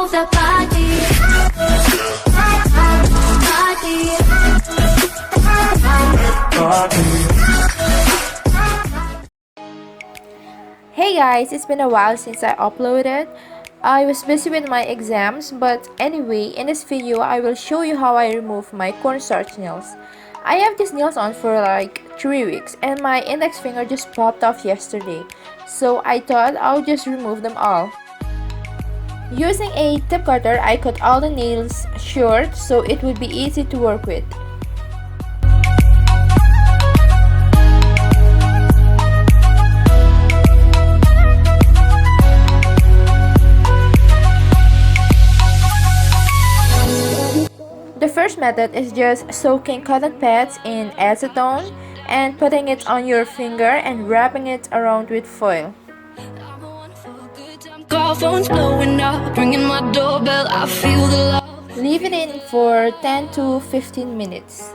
move the body. Hey guys, it's been a while since I uploaded. I was busy with my exams, but anyway, in this video I will show you how I remove my cornstarch nails. I have these nails on for like 3 weeks and my index finger just popped off yesterday, so I thought I'll just remove them all. Using a tip cutter, I cut all the nails short so it would be easy to work with. The first method is just soaking cotton pads in acetone and putting it on your finger and wrapping it around with foil. Call phones blowing up, ringing my doorbell. I feel the love. Leave it in for 10 to 15 minutes.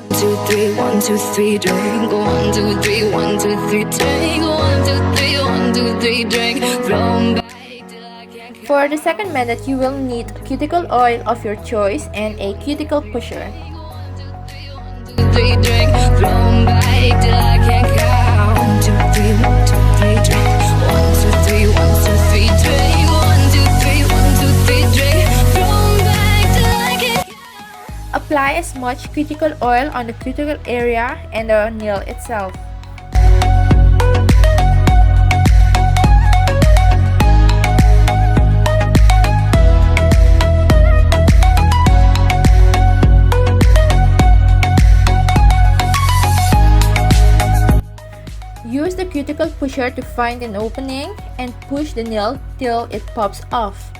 1, 2, 3, 1, 2, 3, drink. 1, 2, 3, 1, 2, 3, drink. 1, 2, 3, 1, 2, 3, drink. Throw 'em back. For the second method, you will need cuticle oil of your choice and a cuticle pusher. 1, 2, 3, drink. Throw 'em back till I can't count. 1, 2, 3, 1, 2, 3, drink. 1, 2, 3, 1, 2, 3, drink. 1, 2, 3, 1, 2, 3, drink. Throw 'em back till I can't count. Apply as much cuticle oil on the cuticle area and the nail itself. Use the cuticle pusher to find an opening and push the nail till it pops off.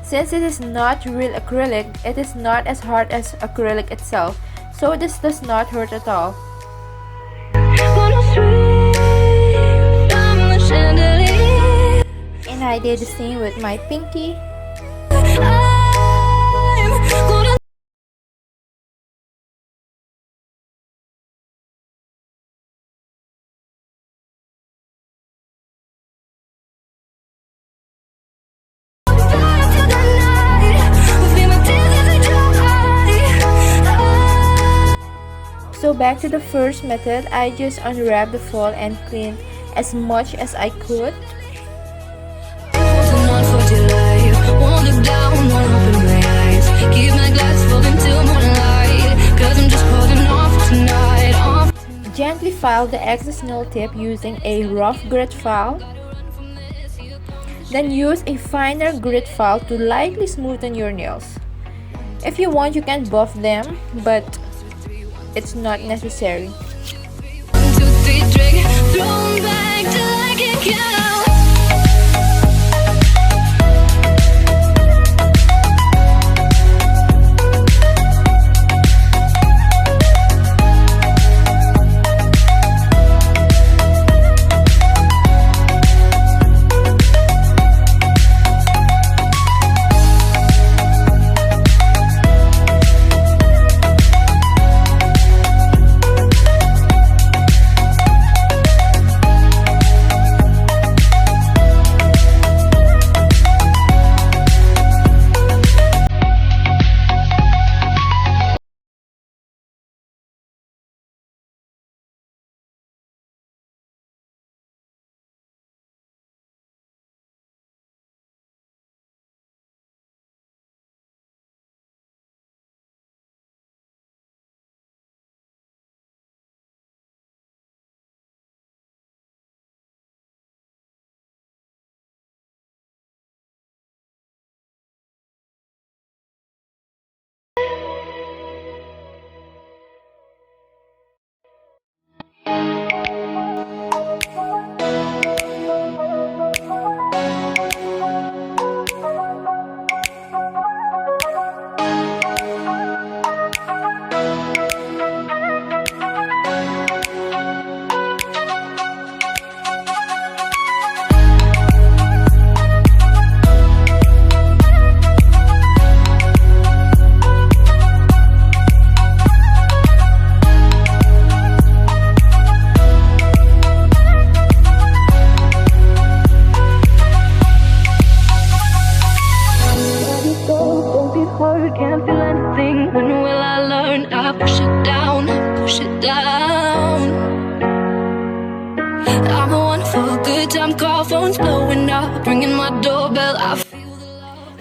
Since it is not real acrylic, it is not as hard as acrylic itself, so this does not hurt at all. And I did the same with my pinky. So back to the first method, I just unwrapped the foil and cleaned as much as I could. Gently file the excess nail tip using a rough grit file. Then use a finer grit file to lightly smoothen your nails. If you want, you can buff them, but it's not necessary. 1, 2, 3, drink. Throw 'em back till I can't count.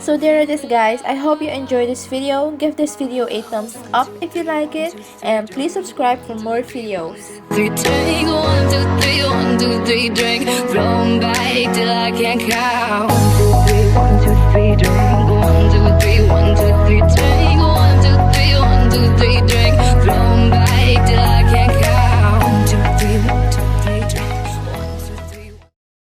So there it is, guys. I hope you enjoyed this video. Give this video a thumbs up if you like it, and please subscribe for more videos. Three, take 1, 2, 3, 1, 2, 3, drink. Flowing back till I can't count.